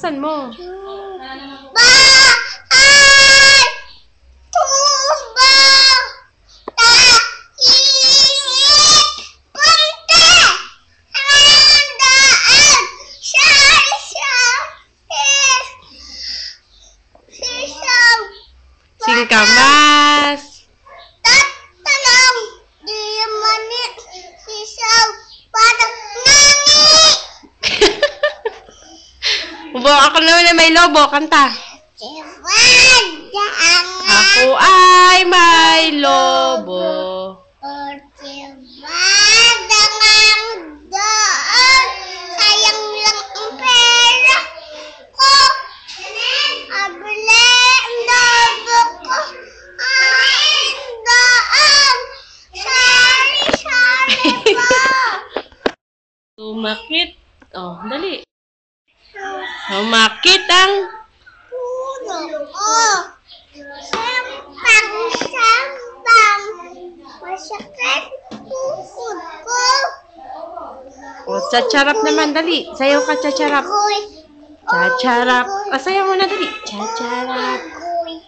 Buksan mo. Bahay! Tuba! Tahimik! Punta! Handaan! Sisaw! Sisaw! Singkamas. Tatalong! Di manit! Sisaw! Parang nani! Ako naman na may lobo. Kanta. Tiwada Ako ay may lobo. Tiwada ang doon. Sayang lang ang pera ko. Abli ang lobo ko. Ay, doon. Sari-sari pa. Sumakit. Oh, dali. Sumakit ang Puno ko. Sampang-sampang. Masakit tuhod ko. oh, chacharap naman, dali. Sayaw ka, chacharap. Ugoy. Chacharap. Sayaw mo na, dali. Chacharap. Ugoy.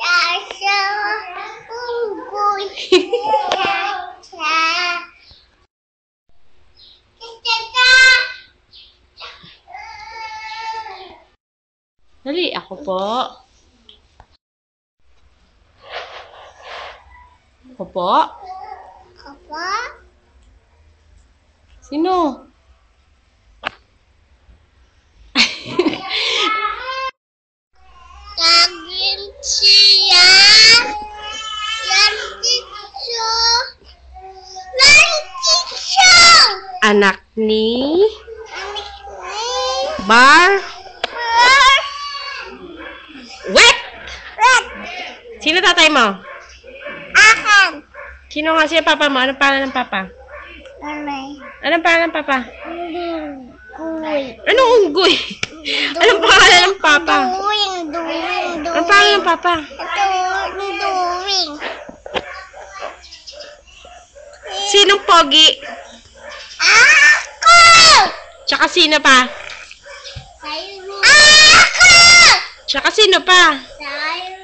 Chacharap. Ugoy. Chacharap. Dali, ako po. Ako po. Apa? Sino? Kagin siya. Lantitso. Lantitso. Anak ni Anik Bar Wet! Sino tatay mo? Akan. Sino nga siya papa mo? Anong pangalan ng papa? Nanay. Anong pangalan ng papa? Kuy. Anong unggoy? Anong pangalan ng papa? Duwing. Anong pangalan ng papa? Ito, duwing. Sinong pogi? Ako! Tsaka sino pa? Ako! Tsaka sino pa? Sayo.